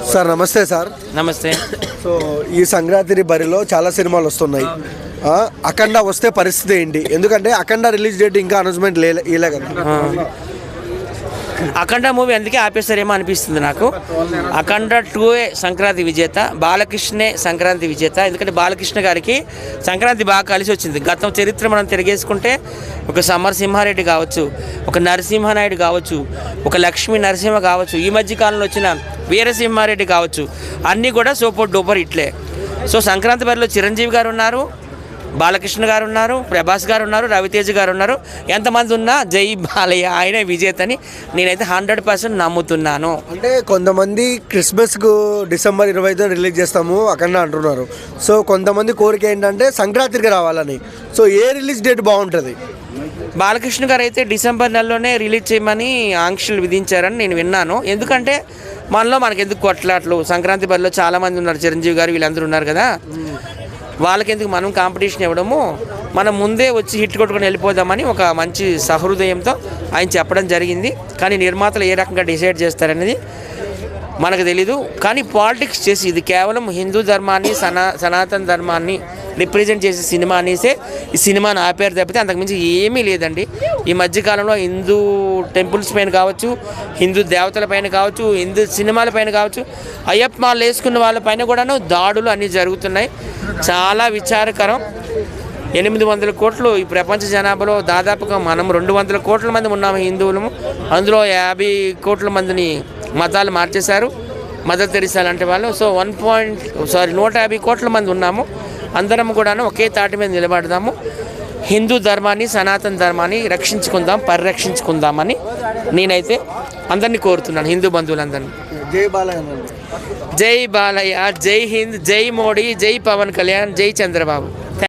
Sir నమస్తే sir. నమస్తే. So ఈ సంక్రాంతి బరిలో చాలా సినిమాలు వస్తున్నాయి. అఖండ వస్తే పరిస్థితి ఏంటి? ఎందుకంటే అఖండ రిలీజ్ డేట్ ఇంకా అనౌన్స్మెంట్ ఇలే కదా. అఖండ మూవీ అందుకే ఆపేస్తారేమో అనిపిస్తుంది నాకు. అఖండ 2 సంక్రాంతి విజేత, బాలకృష్ణే సంక్రాంతి విజేత. ఎందుకంటే బాలకృష్ణ గారికి సంక్రాంతి బాగా కలిసి వచ్చింది. గతం చరిత్ర మనం తిరిగేసుకుంటే ఒక సమరసింహారెడ్డి కావచ్చు, ఒక నరసింహనాయుడు కావచ్చు, ఒక లక్ష్మీ నరసింహ కావచ్చు, ఈ మధ్య కాలంలో వచ్చిన వీరసింహారెడ్డి కావచ్చు, అన్నీ కూడా సూపర్ డూపర్ ఇట్లే. సో సంక్రాంతి బరిలో చిరంజీవి గారు ఉన్నారు, బాలకృష్ణ గారు ఉన్నారు, ప్రభాస్ గారు ఉన్నారు, రవితేజ గారు ఉన్నారు. ఎంతమంది ఉన్నా జై బాలయ్య ఆయనే విజేతని నేనైతే 100% నమ్ముతున్నాను. అంటే కొంతమంది క్రిస్మస్కు డిసెంబర్ 25 రిలీజ్ చేస్తాము అఖండ అంటున్నారు. సో కొంతమంది కోరిక ఏంటంటే సంక్రాంతికి రావాలని. సో ఏ రిలీజ్ డేట్ బాగుంటుంది? బాలకృష్ణ గారు అయితే డిసెంబర్ నెలలోనే రిలీజ్ చేయమని ఆంక్షలు విధించారని నేను విన్నాను. ఎందుకంటే మనకి ఎందుకు కొట్లాట్లు, సంక్రాంతి బరిలో చాలామంది ఉన్నారు, చిరంజీవి గారు వీళ్ళందరూ ఉన్నారు కదా, వాళ్ళకెందుకు మనం కాంపిటీషన్ ఇవ్వడము, మనం ముందే వచ్చి హిట్ కొట్టుకొని వెళ్ళిపోదామని ఒక మంచి సహృదయంతో ఆయన చెప్పడం జరిగింది. కానీ నిర్మాతలు ఏ రకంగా డిసైడ్ చేస్తారనేది మనకు తెలీదు. కానీ పాలిటిక్స్ చేసి ఇది కేవలం హిందూ ధర్మాన్ని సనాతన ధర్మాన్ని రిప్రజెంట్ చేసే సినిమా అనేసే ఈ సినిమాని ఆపేరు తప్పితే అంతకుమించి ఏమీ లేదండి. ఈ మధ్యకాలంలో హిందూ టెంపుల్స్ పైన కావచ్చు, హిందూ దేవతల పైన కావచ్చు, హిందూ సినిమాల పైన కావచ్చు, అయ్యప్ప మాలలు వేసుకున్న వాళ్ళపైన కూడాను దాడులు అన్నీ జరుగుతున్నాయి. చాలా విచారకరం. 800 కోట్లు ఈ ప్రపంచ జనాభాలో దాదాపుగా మనం 200 కోట్ల మంది ఉన్నాము హిందువులము. అందులో 50 కోట్ల మందిని మతాలు మార్చేశారు, మదర్ తెరిసా లాంటి వాళ్ళు. సో 150 కోట్ల మంది ఉన్నాము. అందరం కూడాను ఒకే తాటి మీద నిలబడదాము. హిందూ ధర్మాన్ని, సనాతన ధర్మాన్ని రక్షించుకుందాం, పరిరక్షించుకుందామని నేనైతే అందరినీ కోరుతున్నాను, హిందూ బంధువులందరినీ. జై బాలయ్య, జై బాలయ్య, జై హింద్, జై మోడీ, జై పవన్ కళ్యాణ్, జై చంద్రబాబు.